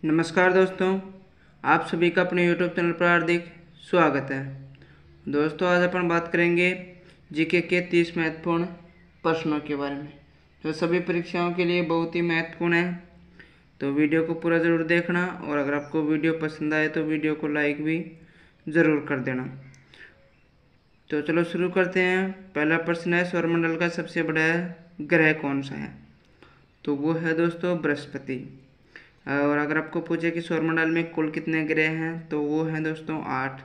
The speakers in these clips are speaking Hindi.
नमस्कार दोस्तों, आप सभी का अपने YouTube चैनल पर हार्दिक स्वागत है। दोस्तों, आज अपन बात करेंगे जीके के 30 महत्वपूर्ण प्रश्नों के बारे में जो सभी परीक्षाओं के लिए बहुत ही महत्वपूर्ण है। तो वीडियो को पूरा ज़रूर देखना और अगर आपको वीडियो पसंद आए तो वीडियो को लाइक भी ज़रूर कर देना। तो चलो शुरू करते हैं। पहला प्रश्न है, सौरमंडल का सबसे बड़ा ग्रह कौन सा है? तो वो है दोस्तों बृहस्पति। और अगर आपको पूछे कि सौरमंडल में कुल कितने ग्रह हैं तो वो हैं दोस्तों 8।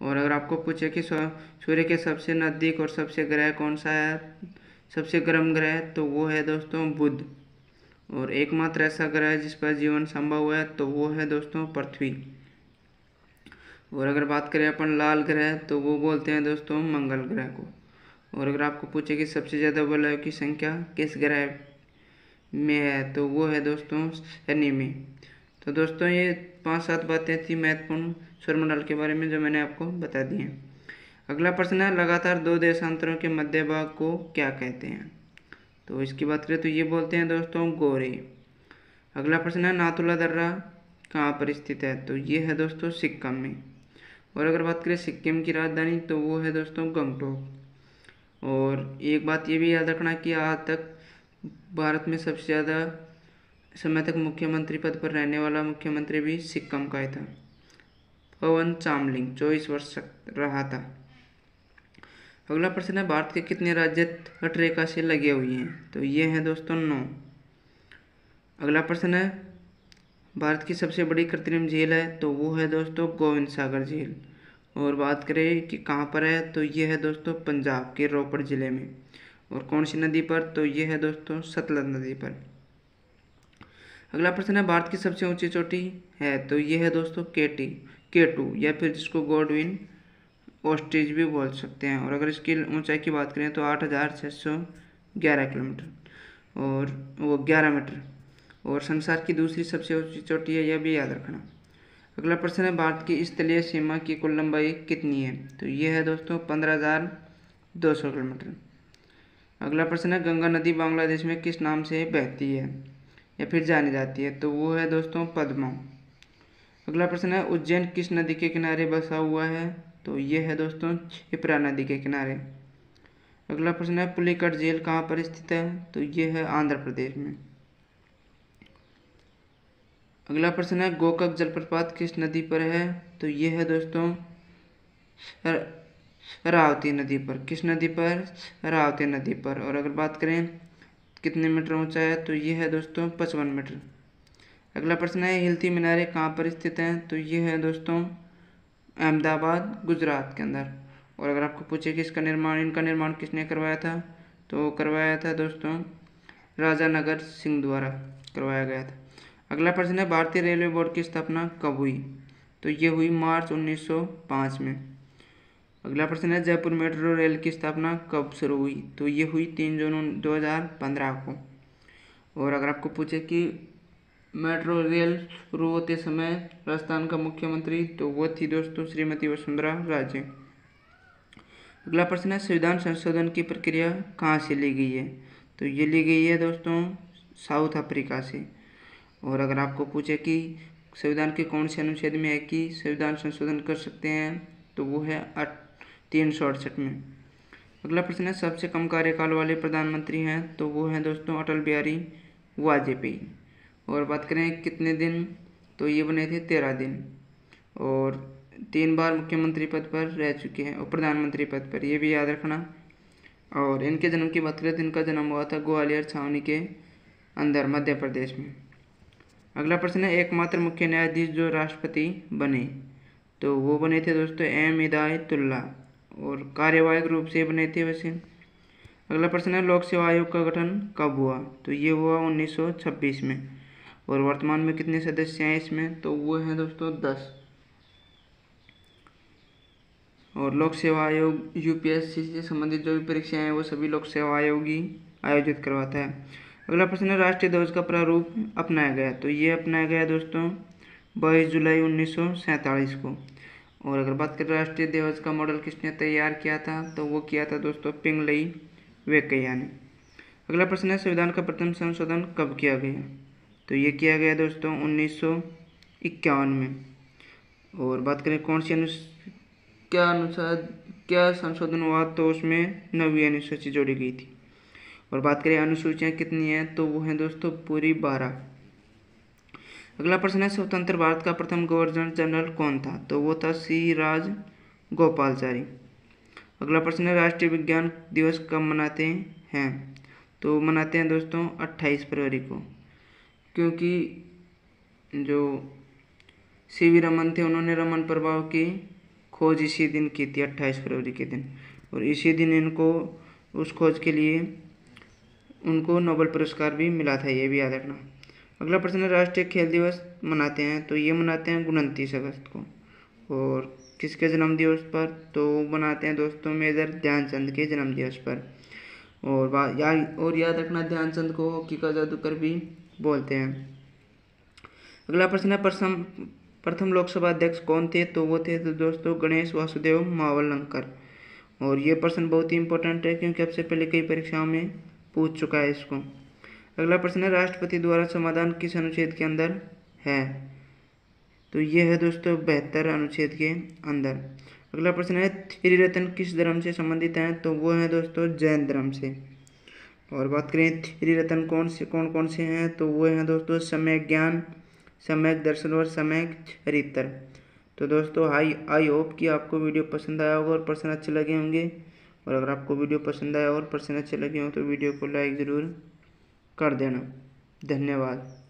और अगर आपको पूछे कि सूर्य के सबसे नज़दीक और सबसे ग्रह कौन सा है, सबसे गर्म ग्रह, तो वो है दोस्तों बुध। और एकमात्र ऐसा ग्रह जिस पर जीवन संभव है तो वो है दोस्तों पृथ्वी। और अगर बात करें अपन लाल ग्रह तो वो बोलते हैं दोस्तों मंगल ग्रह को। और अगर आपको पूछे कि सबसे ज़्यादा वलयों की संख्या किस ग्रह में है तो वो है दोस्तों शनि में। तो दोस्तों, ये 5-7 बातें थी महत्वपूर्ण सौरमंडल के बारे में जो मैंने आपको बता दी हैं। अगला प्रश्न है, लगातार 2 देशांतरों के मध्य भाग को क्या कहते हैं? तो इसकी बात करें तो ये बोलते हैं दोस्तों गोरे। अगला प्रश्न है, नाथुला दर्रा कहाँ पर स्थित है? तो ये है दोस्तों सिक्किम में। और अगर बात करें सिक्किम की राजधानी तो वो है दोस्तों गंगटोक। और एक बात ये भी याद रखना कि आज तक भारत में सबसे ज़्यादा समय तक मुख्यमंत्री पद पर रहने वाला मुख्यमंत्री भी सिक्किम का ही था। पवन चामलिंग 24 वर्ष रहा था। अगला प्रश्न है, भारत के कितने राज्य तटरेखा से लगे हुए हैं? तो ये हैं दोस्तों 9। अगला प्रश्न है, भारत की सबसे बड़ी कृत्रिम झील है तो वो है दोस्तों गोविंद सागर झील। और बात करें कि कहाँ पर है तो ये है दोस्तों पंजाब के रोपड़ ज़िले में। और कौन सी नदी पर? तो ये है दोस्तों सतलज नदी पर। अगला प्रश्न है, भारत की सबसे ऊंची चोटी है तो ये है दोस्तों केटू या फिर जिसको गॉडविन ऑस्ट्रिच भी बोल सकते हैं। और अगर इसकी ऊंचाई की बात करें तो 8,611 किलोमीटर और वो 11 मीटर। और संसार की दूसरी सबसे ऊंची चोटी है, यह भी याद रखना। अगला प्रश्न है, भारत की स्थलीय सीमा की कुल लंबाई कितनी है? तो ये है दोस्तों 15,200 किलोमीटर। अगला प्रश्न है, गंगा नदी बांग्लादेश में किस नाम से बहती है या फिर जानी जाती है? तो वो है दोस्तों पद्मा। अगला प्रश्न है, उज्जैन किस नदी के किनारे बसा हुआ है? तो ये है दोस्तों क्षिप्रा नदी के किनारे। अगला प्रश्न है, पुलिकट झील कहाँ पर स्थित है? तो ये है आंध्र प्रदेश में। अगला प्रश्न है, गोकक जलप्रपात किस नदी पर है? तो ये है दोस्तों रावती नदी पर। किस नदी पर? रावती नदी पर। और अगर बात करें कितने मीटर ऊंचा है तो ये है दोस्तों 55 मीटर। अगला प्रश्न है, हिलती मीनारें कहाँ पर स्थित हैं? तो ये है दोस्तों अहमदाबाद गुजरात के अंदर। और अगर आपको पूछे कि इनका निर्माण किसने करवाया था तो करवाया था दोस्तों राजा नगर सिंह द्वारा करवाया गया था। अगला प्रश्न है, भारतीय रेलवे बोर्ड की स्थापना कब हुई? तो ये हुई मार्च 1905 में। अगला प्रश्न है, जयपुर मेट्रो रेल की स्थापना कब शुरू हुई? तो ये हुई 3 जून 2015 को। और अगर आपको पूछे कि मेट्रो रेल शुरू होते समय राजस्थान का मुख्यमंत्री तो वो थी दोस्तों श्रीमती वसुंधरा राजे। अगला प्रश्न है, संविधान संशोधन की प्रक्रिया कहाँ से ली गई है? तो ये ली गई है दोस्तों साउथ अफ्रीका से। और अगर आपको पूछे कि संविधान के कौन से अनुच्छेद में है कि संविधान संशोधन कर सकते हैं तो वो है 368 में। अगला प्रश्न है, सबसे कम कार्यकाल वाले प्रधानमंत्री हैं तो वो हैं दोस्तों अटल बिहारी वाजपेयी। और बात करें कितने दिन तो ये बने थे 13 दिन। और 3 बार मुख्यमंत्री पद पर रह चुके हैं और प्रधानमंत्री पद पर, ये भी याद रखना। और इनके जन्म की बात करें तो इनका जन्म हुआ था ग्वालियर छावनी के अंदर मध्य प्रदेश में। अगला प्रश्न है, एकमात्र मुख्य न्यायाधीश जो राष्ट्रपति बने तो वो बने थे दोस्तों एम हिदायतुल्ला। और कार्यवाहक रूप से बने थे वैसे। अगला प्रश्न है, लोक सेवा आयोग का गठन कब हुआ? तो ये हुआ 1926 में। और वर्तमान में कितने सदस्य हैं इसमें? तो वो हैं दोस्तों 10। और लोक सेवा आयोग यूपीएससी से संबंधित जो भी परीक्षाएं हैं वो सभी लोक सेवा आयोग ही आयोजित करवाता है। अगला प्रश्न है, राष्ट्रीय ध्वज का प्रारूप अपनाया गया? तो ये अपनाया गया दोस्तों 22 जुलाई 1947 को। और अगर बात करें राष्ट्रीय ध्वज का मॉडल किसने तैयार किया था तो वो किया था दोस्तों पिंगलई वेंकैया ने। अगला प्रश्न है, संविधान का प्रथम संशोधन कब किया गया? तो ये किया गया दोस्तों 1951 में। और बात करें कौन सी क्या संशोधन हुआ, तो उसमें 9वीं अनुसूची जोड़ी गई थी। और बात करें अनुसूचियाँ कितनी हैं, तो वो हैं दोस्तों पूरी 12। अगला प्रश्न है स्वतंत्र भारत का प्रथम गवर्नर जनरल कौन था, तो वो था सी राजगोपालाचारी। अगला प्रश्न है राष्ट्रीय विज्ञान दिवस कब मनाते हैं, तो मनाते हैं दोस्तों 28 फरवरी को, क्योंकि जो सीवी रमन थे उन्होंने रमन प्रभाव की खोज इसी दिन की थी, 28 फरवरी के दिन। और इसी दिन इनको उस खोज के लिए उनको नोबेल पुरस्कार भी मिला था, ये भी याद रखना। अगला प्रश्न है राष्ट्रीय खेल दिवस मनाते हैं, तो ये मनाते हैं 29 अगस्त को। और किसके जन्म दिवस पर, तो मनाते हैं दोस्तों मेजर ध्यानचंद के जन्म दिवस पर। और याद रखना ध्यानचंद को हॉकी का जादूगर भी बोलते हैं। अगला प्रश्न है प्रथम लोकसभा अध्यक्ष कौन थे, तो वो थे तो दोस्तों गणेश वासुदेव मावलंकर। और ये प्रश्न बहुत ही इंपॉर्टेंट है, क्योंकि अब से पहले कई परीक्षाओं में पूछ चुका है इसको। अगला प्रश्न है राष्ट्रपति द्वारा समाधान किस अनुच्छेद के अंदर है, तो ये है दोस्तों 72 अनुच्छेद के अंदर। अगला प्रश्न है त्रिरत्न किस धर्म से संबंधित हैं, तो वो है दोस्तों जैन धर्म से। और बात करें त्रिरत्न कौन कौन से हैं, तो वो हैं दोस्तों सम्यक ज्ञान, सम्यक दर्शन और सम्यक चरित्र। तो दोस्तों आई होप कि आपको वीडियो पसंद आया होगा और प्रश्न अच्छे लगे होंगे। और अगर आपको वीडियो पसंद आया और प्रश्न अच्छे लगे हों तो वीडियो को लाइक ज़रूर कर देना। धन्यवाद।